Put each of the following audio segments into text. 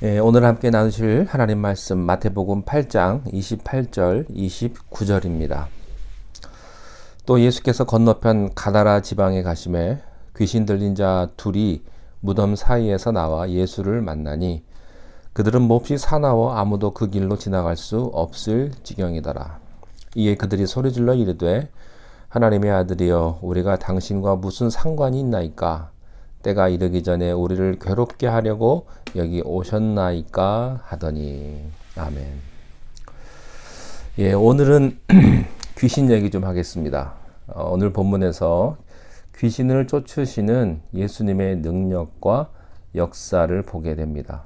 오늘 함께 나누실 하나님 말씀 마태복음 8장 28절 29절입니다. 또 예수께서 건너편 가다라 지방에 가심에 귀신 들린 자 둘이 무덤 사이에서 나와 예수를 만나니 그들은 몹시 사나워 아무도 그 길로 지나갈 수 없을 지경이더라. 이에 그들이 소리질러 이르되 하나님의 아들이여 우리가 당신과 무슨 상관이 있나이까? 때가 이르기 전에 우리를 괴롭게 하려고 여기 오셨나이까 하더니. 아멘. 오늘은 귀신 얘기 좀 하겠습니다. 오늘 본문에서 귀신을 쫓으시는 예수님의 능력과 역사를 보게 됩니다.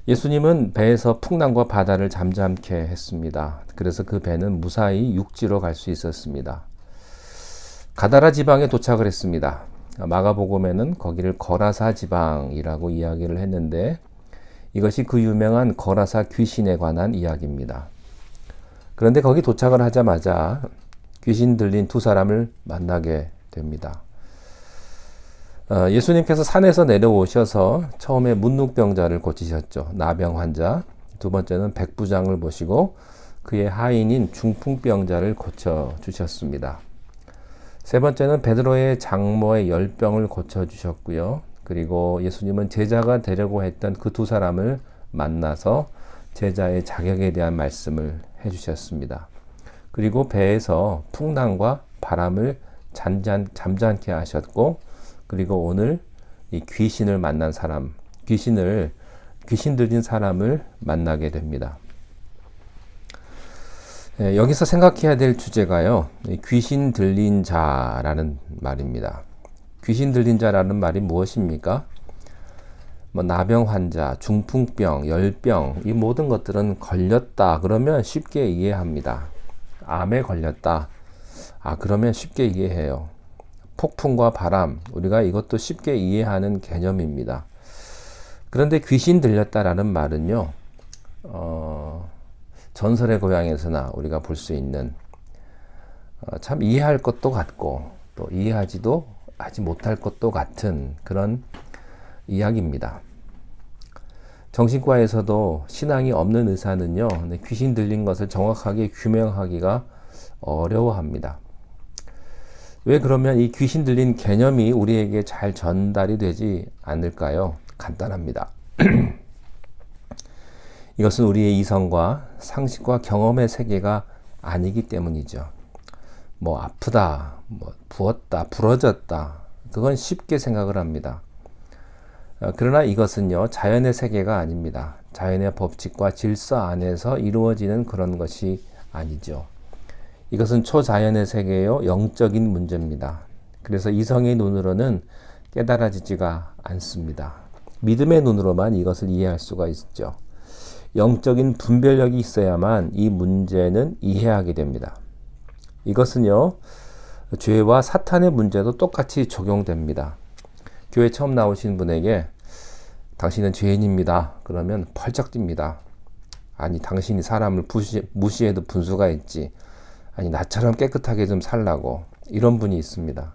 예수님은 배에서 풍랑과 바다를 잠잠케 했습니다. 그래서 그 배는 무사히 육지로 갈 수 있었습니다. 가다라 지방에 도착을 했습니다. 마가복음에는 거기를 거라사 지방이라고 이야기를 했는데 이것이 그 유명한 거라사 귀신에 관한 이야기입니다. 그런데 거기 도착을 하자마자 귀신 들린 두 사람을 만나게 됩니다. 예수님께서 산에서 내려오셔서 처음에 문둥병자를 고치셨죠. 나병 환자. 두 번째는 백부장을 보시고 그의 하인인 중풍병자를 고쳐주셨습니다. 세 번째는 베드로의 장모의 열병을 고쳐주셨고요. 그리고 예수님은 제자가 되려고 했던 그 두 사람을 만나서 제자의 자격에 대한 말씀을 해주셨습니다. 그리고 배에서 풍랑과 바람을 잠잠케 하셨고, 그리고 오늘 이 귀신을 만난 사람, 귀신 들린 사람을 만나게 됩니다. 여기서 생각해야 될 주제가요, 귀신 들린 자라는 말입니다. 귀신 들린 자라는 말이 무엇입니까? 나병 환자, 중풍병, 열병, 이 모든 것들은 걸렸다 그러면 쉽게 이해합니다. 암에 걸렸다. 그러면 쉽게 이해해요. 폭풍과 바람, 우리가 이것도 쉽게 이해하는 개념입니다. 그런데 귀신 들렸다라는 말은요, 전설의 고향에서나 우리가 볼 수 있는 참 이해할 것도 같고 또 이해하지도 하지 못할 것도 같은 그런 이야기입니다. 정신과에서도 신앙이 없는 의사는요, 귀신 들린 것을 정확하게 규명하기가 어려워합니다. 왜 그러면 이 귀신 들린 개념이 우리에게 잘 전달이 되지 않을까요? 간단합니다. 이것은 우리의 이성과 상식과 경험의 세계가 아니기 때문이죠. 아프다, 부었다, 부러졌다, 그건 쉽게 생각을 합니다. 그러나 이것은요, 자연의 세계가 아닙니다. 자연의 법칙과 질서 안에서 이루어지는 그런 것이 아니죠. 이것은 초자연의 세계요, 영적인 문제입니다. 그래서 이성의 눈으로는 깨달아지지가 않습니다. 믿음의 눈으로만 이것을 이해할 수가 있죠. 영적인 분별력이 있어야만 이 문제는 이해하게 됩니다. 이것은요, 죄와 사탄의 문제도 똑같이 적용됩니다. 교회 처음 나오신 분에게 당신은 죄인입니다. 그러면 펄쩍 뜁니다. 아니, 당신이 사람을 무시해도 분수가 있지. 아니, 나처럼 깨끗하게 좀 살라고. 이런 분이 있습니다.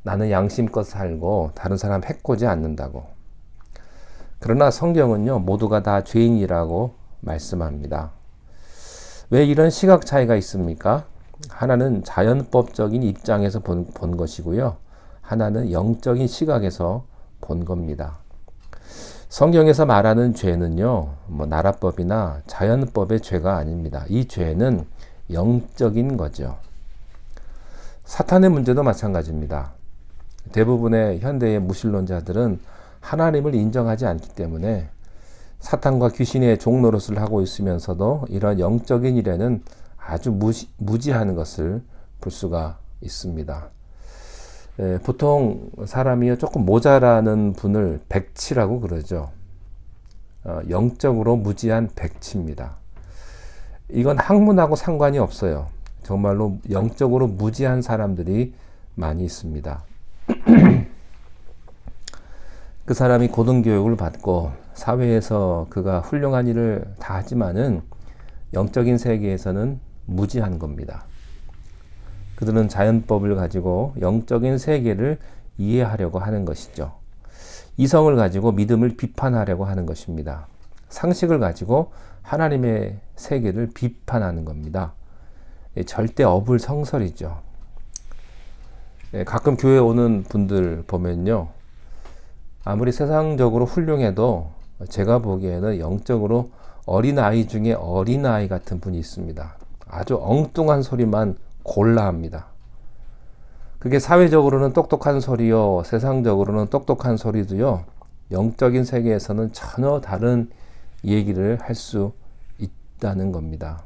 나는 양심껏 살고 다른 사람 해코지 않는다고. 그러나 성경은요, 모두가 다 죄인이라고 말씀합니다. 왜 이런 시각 차이가 있습니까? 하나는 자연법적인 입장에서 본 것이고요. 하나는 영적인 시각에서 본 겁니다. 성경에서 말하는 죄는요, 나라법이나 자연법의 죄가 아닙니다. 이 죄는 영적인 거죠. 사탄의 문제도 마찬가지입니다. 대부분의 현대의 무신론자들은 하나님을 인정하지 않기 때문에 사탄과 귀신의 종노릇을 하고 있으면서도 이런 영적인 일에는 아주 무지하는 것을 볼 수가 있습니다. 보통 사람이 조금 모자라는 분을 백치라고 그러죠. 영적으로 무지한 백치입니다. 이건 학문하고 상관이 없어요. 정말로 영적으로 무지한 사람들이 많이 있습니다. 그 사람이 고등교육을 받고 사회에서 그가 훌륭한 일을 다 하지만은 영적인 세계에서는 무지한 겁니다. 그들은 자연법을 가지고 영적인 세계를 이해하려고 하는 것이죠. 이성을 가지고 믿음을 비판하려고 하는 것입니다. 상식을 가지고 하나님의 세계를 비판하는 겁니다. 절대 어불성설이죠. 가끔 교회 오는 분들 보면요, 아무리 세상적으로 훌륭해도 제가 보기에는 영적으로 어린아이 중에 어린아이 같은 분이 있습니다. 아주 엉뚱한 소리만 골라 합니다. 그게 사회적으로는 똑똑한 소리요, 세상적으로는 똑똑한 소리도요, 영적인 세계에서는 전혀 다른 얘기를 할 수 있다는 겁니다.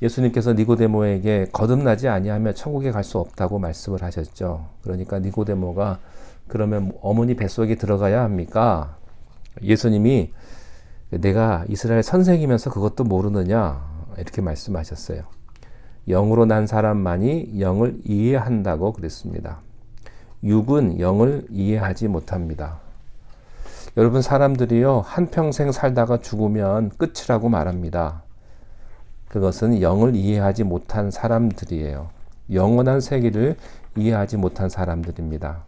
예수님께서 니고데모에게 거듭나지 아니하면 천국에 갈 수 없다고 말씀을 하셨죠. 그러니까 니고데모가 그러면 어머니 뱃속에 들어가야 합니까? 예수님이 내가 이스라엘 선생이면서 그것도 모르느냐? 이렇게 말씀하셨어요. 영으로 난 사람만이 영을 이해한다고 그랬습니다. 육은 영을 이해하지 못합니다. 여러분, 사람들이요, 한평생 살다가 죽으면 끝이라고 말합니다. 그것은 영을 이해하지 못한 사람들이에요. 영원한 세계를 이해하지 못한 사람들입니다.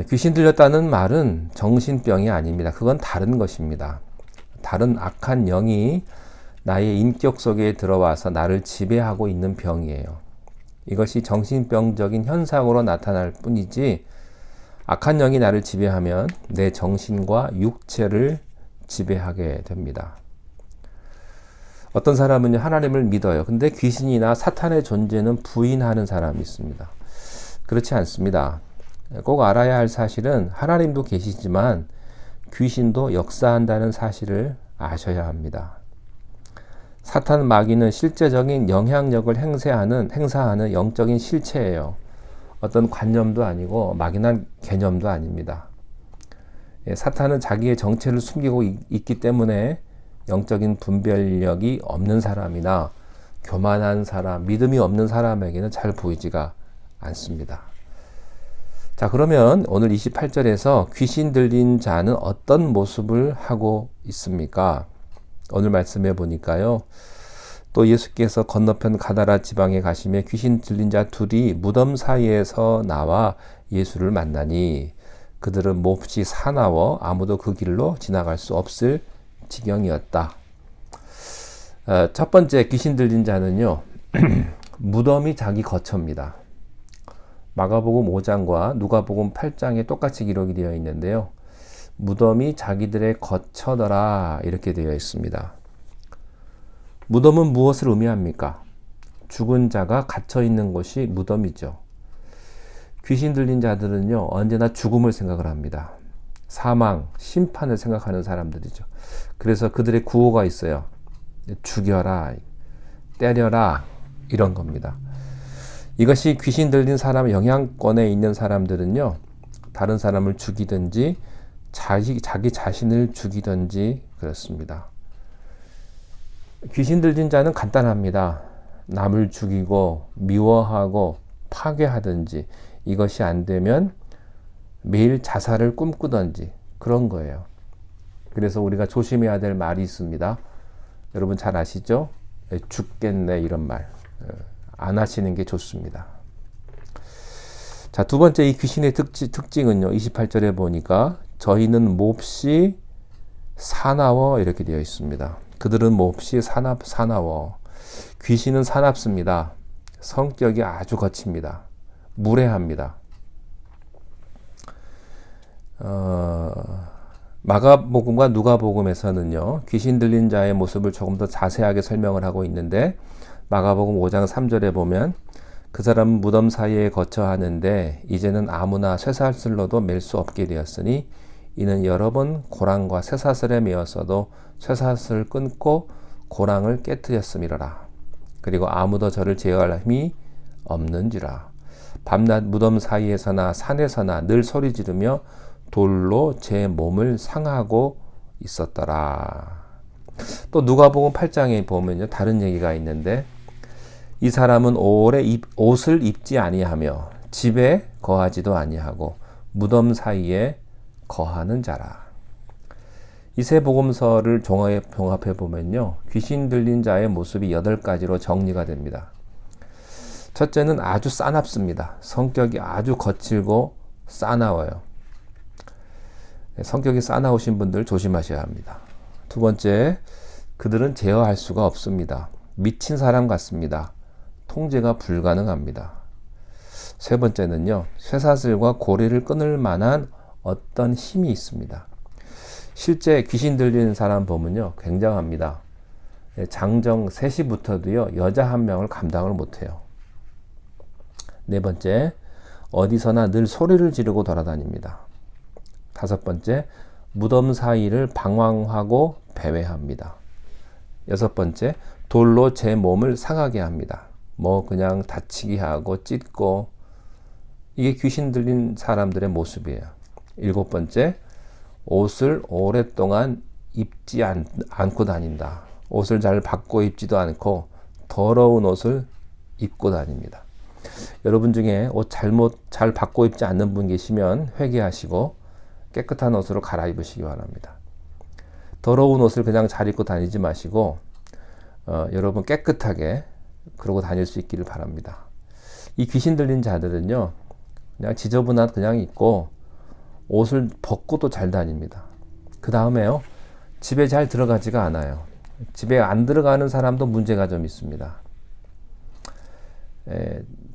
귀신 들렸다는 말은 정신병이 아닙니다. 그건 다른 것입니다. 다른 악한 영이 나의 인격 속에 들어와서 나를 지배하고 있는 병이에요. 이것이 정신병적인 현상으로 나타날 뿐이지, 악한 영이 나를 지배하면 내 정신과 육체를 지배하게 됩니다. 어떤 사람은 하나님을 믿어요. 근데 귀신이나 사탄의 존재는 부인하는 사람이 있습니다. 그렇지 않습니다. 꼭 알아야 할 사실은 하나님도 계시지만 귀신도 역사한다는 사실을 아셔야 합니다. 사탄 마귀는 실제적인 영향력을 행사하는 영적인 실체예요. 어떤 관념도 아니고 막연한 개념도 아닙니다. 사탄은 자기의 정체를 숨기고 있기 때문에 영적인 분별력이 없는 사람이나 교만한 사람, 믿음이 없는 사람에게는 잘 보이지가 않습니다. 자, 그러면 오늘 28절에서 귀신 들린 자는 어떤 모습을 하고 있습니까? 오늘 말씀해 보니까요, 또 예수께서 건너편 가다라 지방에 가시며 귀신 들린 자 둘이 무덤 사이에서 나와 예수를 만나니 그들은 몹시 사나워 아무도 그 길로 지나갈 수 없을 지경이었다. 첫 번째 귀신 들린 자는요, 무덤이 자기 거처입니다. 마가복음 5장과 누가복음 8장에 똑같이 기록이 되어 있는데요, 무덤이 자기들의 거처더라 이렇게 되어 있습니다. 무덤은 무엇을 의미합니까? 죽은 자가 갇혀 있는 곳이 무덤이죠. 귀신 들린 자들은요, 언제나 죽음을 생각을 합니다. 사망, 심판을 생각하는 사람들이죠. 그래서 그들의 구호가 있어요. 죽여라, 때려라, 이런 겁니다. 이것이 귀신 들린 사람 영향권에 있는 사람들은요, 다른 사람을 죽이든지 자기 자신을 죽이든지 그렇습니다. 귀신 들린 자는 간단합니다. 남을 죽이고 미워하고 파괴하든지, 이것이 안 되면 매일 자살을 꿈꾸든지 그런 거예요. 그래서 우리가 조심해야 될 말이 있습니다. 여러분 잘 아시죠? 죽겠네, 이런 말 안 하시는 게 좋습니다. 자, 두 번째 이 귀신의 특징은요, 28절에 보니까 저희는 몹시 사나워 이렇게 되어 있습니다. 그들은 몹시 사나워. 귀신은 사납습니다. 성격이 아주 거칩니다. 무례합니다. 마가복음과 누가복음에서는요, 귀신 들린 자의 모습을 조금 더 자세하게 설명을 하고 있는데, 마가복음 5장 3절에 보면 그 사람은 무덤 사이에 거처하는데 이제는 아무나 쇠사슬로도 맬 수 없게 되었으니 이는 여러 번 고랑과 쇠사슬에 매었어도 쇠사슬을 끊고 고랑을 깨뜨렸음이로라. 그리고 아무도 저를 제어할 힘이 없는지라. 밤낮 무덤 사이에서나 산에서나 늘 소리 지르며 돌로 제 몸을 상하고 있었더라. 또 누가복음 8장에 보면요, 다른 얘기가 있는데, 이 사람은 오래 옷을 입지 아니하며 집에 거하지도 아니하고 무덤 사이에 거하는 자라. 이 세 복음서를 종합해 보면요, 귀신 들린 자의 모습이 8가지로 정리가 됩니다. 첫째는 아주 싸납습니다. 성격이 아주 거칠고 싸나워요. 성격이 싸나우신 분들 조심하셔야 합니다. 두 번째, 그들은 제어할 수가 없습니다. 미친 사람 같습니다. 통제가 불가능합니다. 세 번째는요, 쇠사슬과 고리를 끊을 만한 어떤 힘이 있습니다. 실제 귀신 들리는 사람 보면요, 굉장합니다. 장정 3시부터도요, 여자 한 명을 감당을 못해요. 네 번째, 어디서나 늘 소리를 지르고 돌아다닙니다. 다섯 번째, 무덤 사이를 방황하고 배회합니다. 여섯 번째, 돌로 제 몸을 상하게 합니다. 그냥 다치게 하고 찢고, 이게 귀신 들린 사람들의 모습이에요. 일곱 번째, 옷을 오랫동안 입지 않고 다닌다. 옷을 잘 바꿔 입지도 않고 더러운 옷을 입고 다닙니다. 여러분 중에 옷 잘 바꿔 입지 않는 분 계시면 회개하시고 깨끗한 옷으로 갈아입으시기 바랍니다. 더러운 옷을 그냥 잘 입고 다니지 마시고 여러분 깨끗하게 그러고 다닐 수 있기를 바랍니다. 이 귀신 들린 자들은요, 그냥 지저분한 그냥 입고 옷을 벗고도 잘 다닙니다. 그 다음에요, 집에 잘 들어가지가 않아요. 집에 안 들어가는 사람도 문제가 좀 있습니다.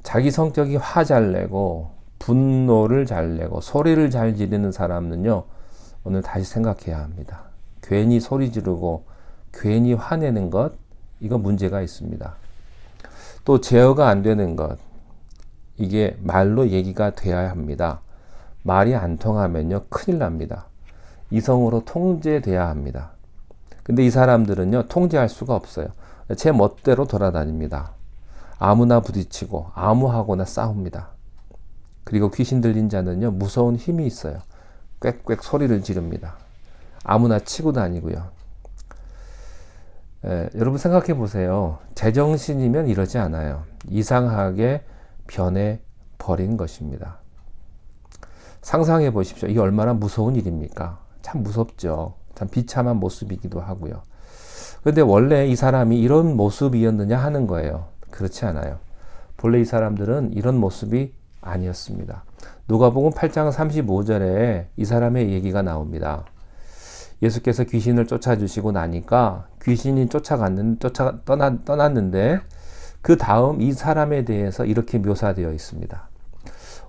자기 성격이 화 잘 내고 분노를 잘 내고 소리를 잘 지르는 사람은요, 오늘 다시 생각해야 합니다. 괜히 소리 지르고 괜히 화내는 것, 이거 문제가 있습니다. 또 제어가 안 되는 것, 이게 말로 얘기가 돼야 합니다. 말이 안 통하면요, 큰일 납니다. 이성으로 통제돼야 합니다. 근데 이 사람들은요, 통제할 수가 없어요. 제 멋대로 돌아다닙니다. 아무나 부딪히고 아무하고나 싸웁니다. 그리고 귀신 들린 자는요, 무서운 힘이 있어요. 꽥꽥 소리를 지릅니다. 아무나 치고 다니고요. 여러분 생각해 보세요. 제정신이면 이러지 않아요. 이상하게 변해 버린 것입니다. 상상해 보십시오. 이게 얼마나 무서운 일입니까? 참 무섭죠. 참 비참한 모습이기도 하고요. 그런데 원래 이 사람이 이런 모습이었느냐 하는 거예요. 그렇지 않아요. 본래 이 사람들은 이런 모습이 아니었습니다. 누가복음 8장 35절에 이 사람의 얘기가 나옵니다. 예수께서 귀신을 쫓아주시고 나니까 귀신이 떠났는데 그 다음 이 사람에 대해서 이렇게 묘사되어 있습니다.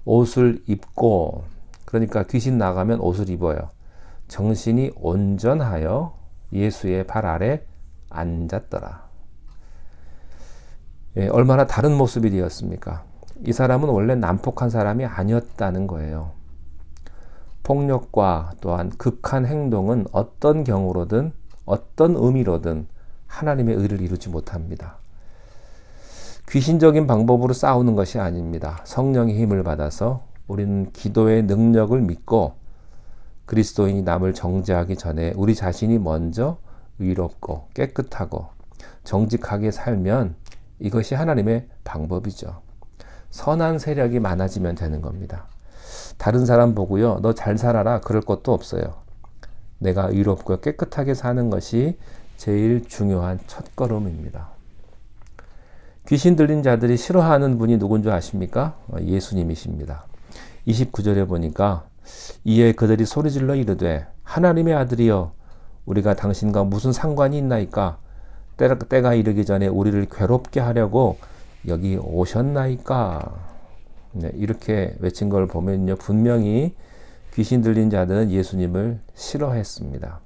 옷을 입고, 그러니까 귀신 나가면 옷을 입어요. 정신이 온전하여 예수의 발 아래 앉았더라. 얼마나 다른 모습이 되었습니까? 이 사람은 원래 난폭한 사람이 아니었다는 거예요. 폭력과 또한 극한 행동은 어떤 경우로든 어떤 의미로든 하나님의 의를 이루지 못합니다. 귀신적인 방법으로 싸우는 것이 아닙니다. 성령의 힘을 받아서 우리는 기도의 능력을 믿고 그리스도인이 남을 정죄하기 전에 우리 자신이 먼저 의롭고 깨끗하고 정직하게 살면 이것이 하나님의 방법이죠. 선한 세력이 많아지면 되는 겁니다. 다른 사람 보고요, 너 잘 살아라 그럴 것도 없어요. 내가 의롭고 깨끗하게 사는 것이 제일 중요한 첫걸음입니다. 귀신 들린 자들이 싫어하는 분이 누군지 아십니까? 예수님이십니다. 29절에 보니까 이에 그들이 소리질러 이르되 하나님의 아들이여 우리가 당신과 무슨 상관이 있나이까? 때가 이르기 전에 우리를 괴롭게 하려고 여기 오셨나이까? 네, 이렇게 외친 걸 보면요, 분명히 귀신 들린 자들은 예수님을 싫어했습니다.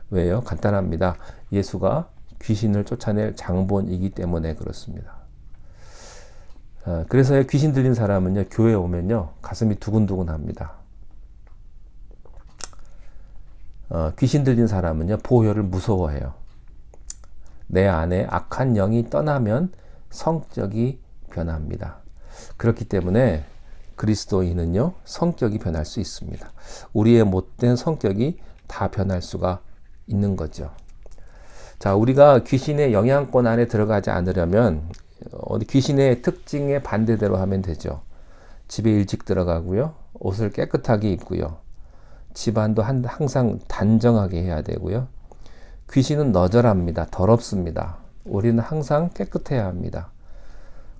왜요? 간단합니다. 예수가 귀신을 쫓아낼 장본이기 때문에 그렇습니다. 그래서 귀신 들린 사람은요, 교회에 오면요, 가슴이 두근두근 합니다. 귀신 들린 사람은요, 보혈을 무서워해요. 내 안에 악한 영이 떠나면 성격이 변합니다. 그렇기 때문에 그리스도인은요, 성격이 변할 수 있습니다. 우리의 못된 성격이 다 변할 수가 있는 거죠. 자, 우리가 귀신의 영향권 안에 들어가지 않으려면 귀신의 특징에 반대대로 하면 되죠. 집에 일찍 들어가고요, 옷을 깨끗하게 입고요, 집안도 항상 단정하게 해야 되고요. 귀신은 너절합니다. 더럽습니다. 우리는 항상 깨끗해야 합니다.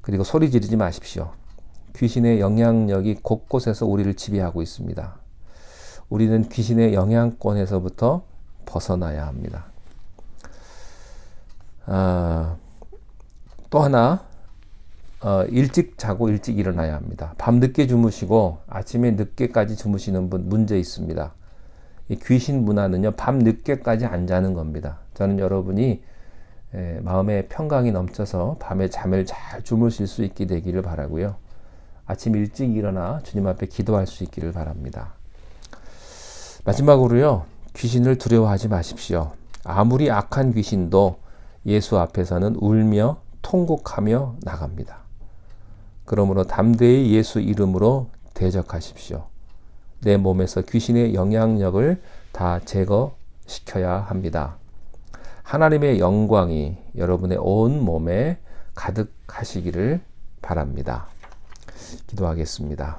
그리고 소리 지르지 마십시오. 귀신의 영향력이 곳곳에서 우리를 지배하고 있습니다. 우리는 귀신의 영향권에서부터 벗어나야 합니다. 또 하나, 일찍 자고 일찍 일어나야 합니다. 밤 늦게 주무시고 아침에 늦게까지 주무시는 분 문제 있습니다. 이 귀신 문화는요, 밤 늦게까지 안 자는 겁니다. 저는 여러분이 마음에 평강이 넘쳐서 밤에 잠을 잘 주무실 수 있게 되기를 바라고요. 아침 일찍 일어나 주님 앞에 기도할 수 있기를 바랍니다. 마지막으로요, 귀신을 두려워하지 마십시오. 아무리 악한 귀신도 예수 앞에서는 울며 통곡하며 나갑니다. 그러므로 담대히 예수 이름으로 대적하십시오. 내 몸에서 귀신의 영향력을 다 제거시켜야 합니다. 하나님의 영광이 여러분의 온 몸에 가득하시기를 바랍니다. 기도하겠습니다.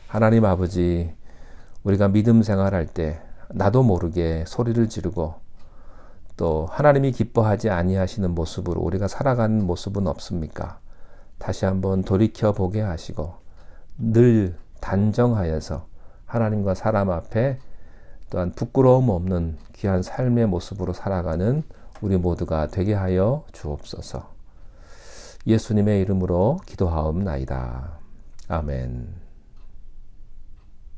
하나님 아버지, 우리가 믿음 생활할 때 나도 모르게 소리를 지르고 또 하나님이 기뻐하지 아니하시는 모습으로 우리가 살아가는 모습은 없습니까? 다시 한번 돌이켜 보게 하시고 늘 단정하여서 하나님과 사람 앞에 또한 부끄러움 없는 귀한 삶의 모습으로 살아가는 우리 모두가 되게 하여 주옵소서. 예수님의 이름으로 기도하옵나이다. 아멘.